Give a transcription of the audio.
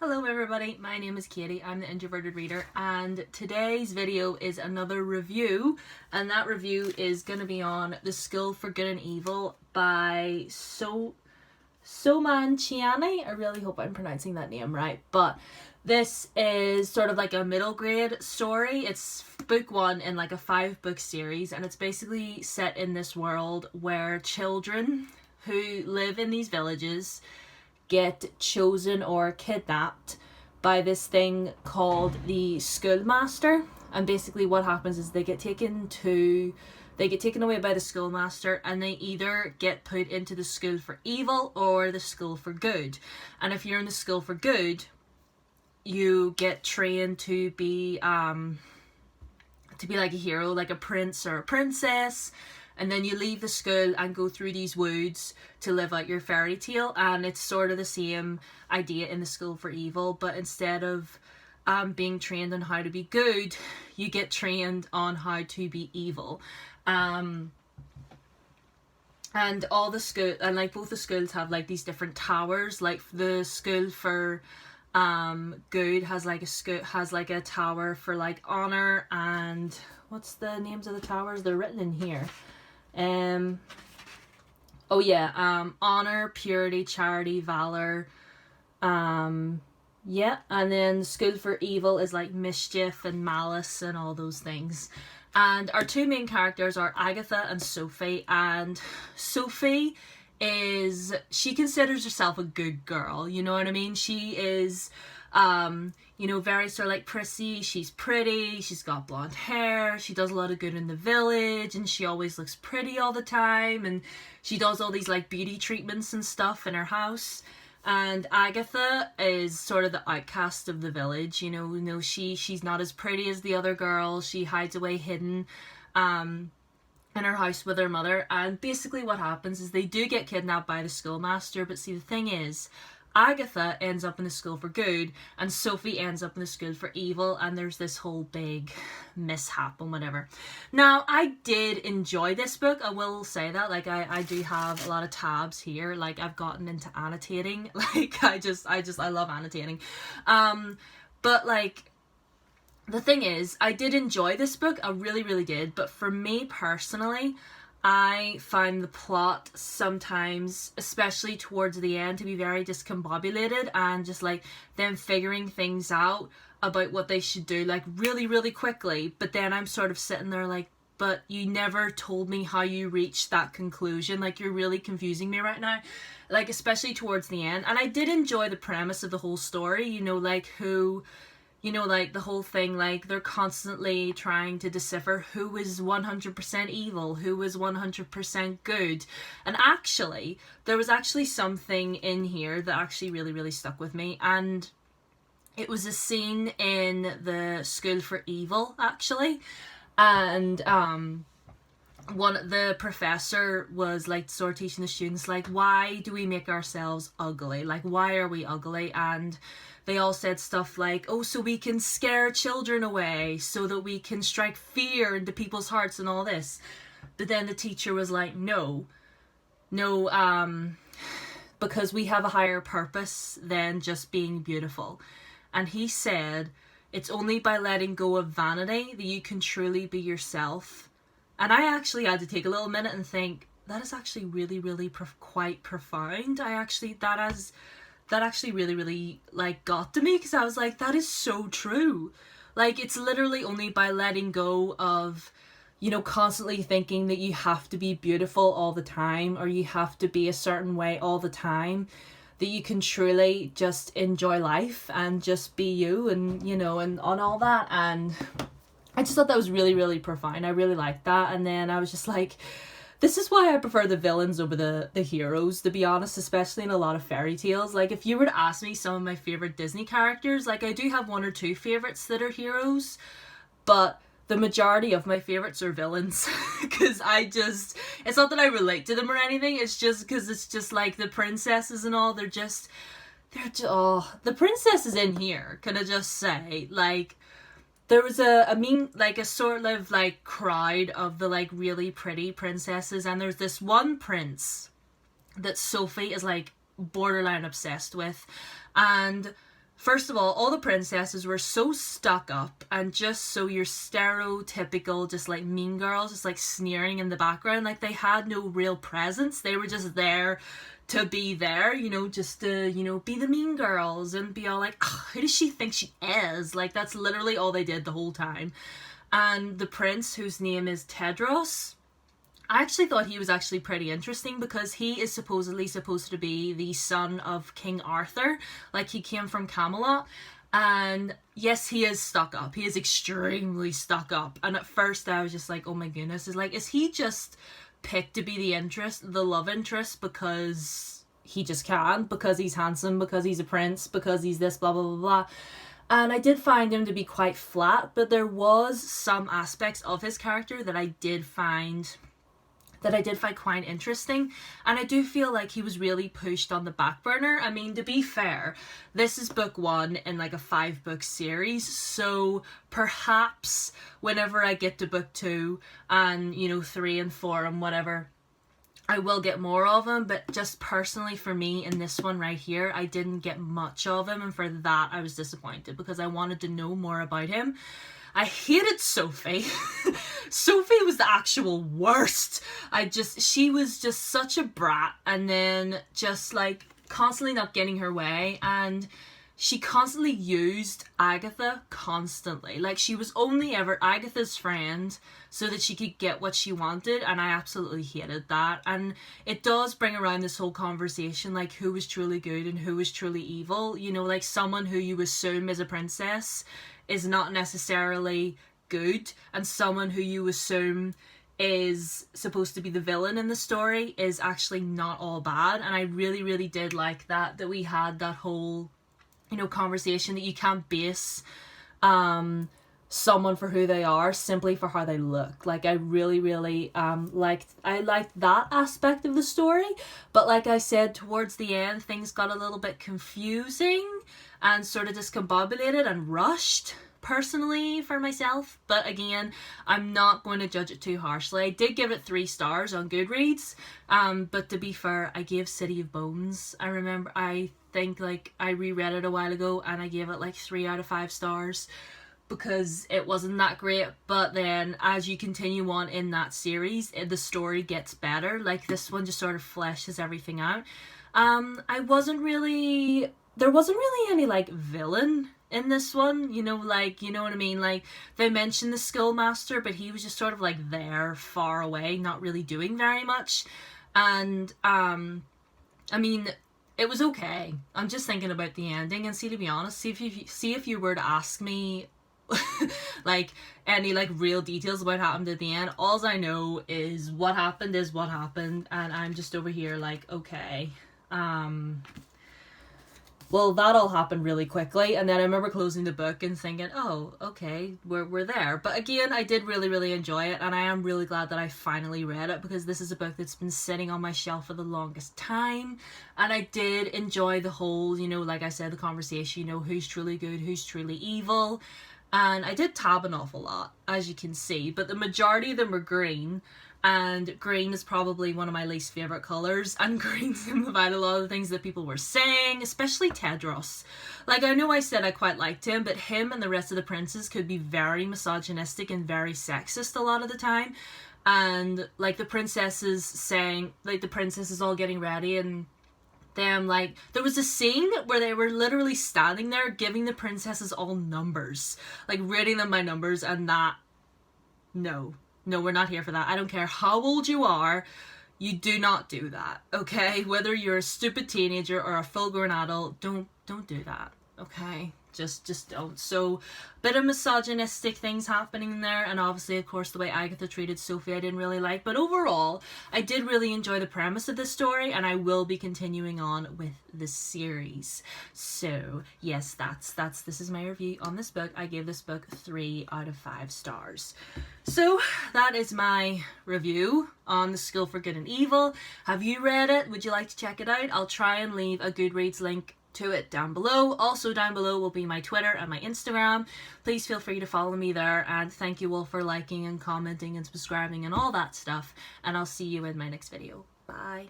Hello everybody, my name is Katie, I'm the Introverted Reader, and today's video is another review, and that review is going to be on The School for Good and Evil by Soman Chainani. I really hope I'm pronouncing that name right, but this is sort of like a middle grade story. It's book one in like a 5-book series, and it's basically set in this world where children who live in these villages get chosen or kidnapped by this thing called the schoolmaster. And basically what happens is they get taken away by the schoolmaster, and they either get put into the school for evil or the school for good. And if you're in the school for good, you get trained to be like a hero, like a prince or a princess. And then you leave the school and go through these woods to live out your fairy tale. And it's sort of the same idea in the school for evil, but instead of being trained on how to be good, you get trained on how to be evil. And all the school, and like both the schools have like these different towers. Like the school for good has like a tower for like honor, and what's the names of the towers? They're written in here. Honor, purity, charity, valor. And then the school for evil is like mischief and malice and all those things. And our two main characters are Agatha and Sophie. And Sophie she considers herself a good girl, you know what I mean? She is very sort of like prissy. She's pretty, she's got blonde hair, she does a lot of good in the village, and she always looks pretty all the time, and she does all these like beauty treatments and stuff in her house. And Agatha is sort of the outcast of the village, she's not as pretty as the other girls. She hides away hidden in her house with her mother, and basically what happens is they do get kidnapped by the schoolmaster. But see, the thing is, Agatha ends up in the school for good and Sophie ends up in the school for evil, and there's this whole big mishap and whatever. Now, I did enjoy this book, I will say that. Like, I do have a lot of tabs here. Like, I've gotten into annotating. Like, I love annotating. But like, the thing is, I did enjoy this book, I really, really did, but for me personally, I find the plot sometimes, especially towards the end, to be very discombobulated, and just like them figuring things out about what they should do like really, really quickly. But then I'm sort of sitting there like, but you never told me how you reached that conclusion. Like, you're really confusing me right now. Like, especially towards the end. And I did enjoy the premise of the whole story, like the whole thing, like they're constantly trying to decipher who is 100% evil, who is 100% good. And actually, there was actually something in here that actually really, really stuck with me. And it was a scene in the School for Evil, actually. And the professor was like sort of teaching the students, like, why do we make ourselves ugly? Like, why are we ugly? And they all said stuff like, oh, so we can scare children away, so that we can strike fear into people's hearts and all this. But then the teacher was like, no, because we have a higher purpose than just being beautiful. And he said, it's only by letting go of vanity that you can truly be yourself. And I actually had to take a little minute and think, that is actually really, really quite profound. That actually really, really like got to me, because I was like, that is so true. Like, it's literally only by letting go of, constantly thinking that you have to be beautiful all the time, or you have to be a certain way all the time, that you can truly just enjoy life and just be you, and, and on all that. And I just thought that was really, really profound. I really liked that. And then I was just like, this is why I prefer the villains over the heroes, to be honest, especially in a lot of fairy tales. Like, if you were to ask me some of my favourite Disney characters, like, I do have one or two favourites that are heroes, but the majority of my favourites are villains. Because it's not that I relate to them or anything, it's just because it's just like the princesses and all, the princesses in here, can I just say, like, there was a sort of like crowd of the like really pretty princesses, and there's this one prince that Sophie is like borderline obsessed with, and first of all the princesses were so stuck up and just so your stereotypical, just like mean girls, just like sneering in the background. Like, they had no real presence. They were just there to be there, you know, just to, you know, be the mean girls and be all like, oh, who does she think she is? Like, that's literally all they did the whole time. And the prince, whose name is Tedros, I actually thought he was actually pretty interesting because he is supposedly supposed to be the son of King Arthur. Like, he came from Camelot. And yes, he is stuck up. He is extremely stuck up. And at first I was just like, oh my goodness, is he just picked to be the love interest because he just can, because he's handsome, because he's a prince, because he's this, blah, blah, blah, blah. And I did find him to be quite flat, but there was some aspects of his character that I did find quite interesting, and I do feel like he was really pushed on the back burner. I mean, to be fair, this is book 1 in like a 5-book series, so perhaps whenever I get to book 2 and, you know, 3 and 4 and whatever, I will get more of him. But just personally for me in this one right here, I didn't get much of him, and for that I was disappointed because I wanted to know more about him. I hated Sophie. Sophie was the actual worst. She was just such a brat, and then just like constantly not getting her way, and she constantly used Agatha constantly. Like, she was only ever Agatha's friend so that she could get what she wanted, and I absolutely hated that. And it does bring around this whole conversation, like, who was truly good and who was truly evil. You know, like, someone who you assume is a princess is not necessarily good, and someone who you assume is supposed to be the villain in the story is actually not all bad. And I really, really did like that we had that whole, you know, conversation that you can't base someone for who they are simply for how they look. Like, I really, really liked that aspect of the story. But like I said, towards the end, things got a little bit confusing and sort of discombobulated and rushed, personally, for myself. But again, I'm not going to judge it too harshly. I did give it 3 stars on Goodreads, but to be fair, I gave City of Bones, I think like I reread it a while ago and I gave it like 3 out of 5 stars because it wasn't that great. But then as you continue on in that series, the story gets better. Like, this one just sort of fleshes everything out. There wasn't really any like villain in this one, you know, like, you know what I mean? Like, they mentioned the Schoolmaster, but he was just sort of like there, far away, not really doing very much. And I mean, it was okay. I'm just thinking about the ending, and see, to be honest, see if you were to ask me like any like real details about what happened at the end, all I know is what happened, and I'm just over here like, okay, well, that all happened really quickly, and then I remember closing the book and thinking, oh, okay, we're there. But again, I did really, really enjoy it, and I am really glad that I finally read it, because this is a book that's been sitting on my shelf for the longest time. And I did enjoy the whole, you know, like I said, the conversation, you know, who's truly good, who's truly evil. And I did tab an awful lot, as you can see, but the majority of them were green. And green is probably one of my least favourite colours, and green signified a lot of the things that people were saying, especially Tedros. Like, I know I said I quite liked him, but him and the rest of the princes could be very misogynistic and very sexist a lot of the time. And, like, the princesses saying, like, the princesses all getting ready, and them, like, there was a scene where they were literally standing there giving the princesses all numbers, like, rating them by numbers, and that, no, we're not here for that. I don't care how old you are, you do not do that, okay? Whether you're a stupid teenager or a full-grown adult, don't do that, okay? Just don't. So, bit of misogynistic things happening there, and obviously, of course, the way Agatha treated Sophie I didn't really like, but overall, I did really enjoy the premise of this story, and I will be continuing on with the series. So, yes, this is my review on this book. I gave this book 3 out of 5 stars. So, that is my review on The School for Good and Evil. Have you read it? Would you like to check it out? I'll try and leave a Goodreads link to it down below. Also down below will be my Twitter and my Instagram. Please feel free to follow me there, and thank you all for liking and commenting and subscribing and all that stuff, and I'll see you in my next video. Bye.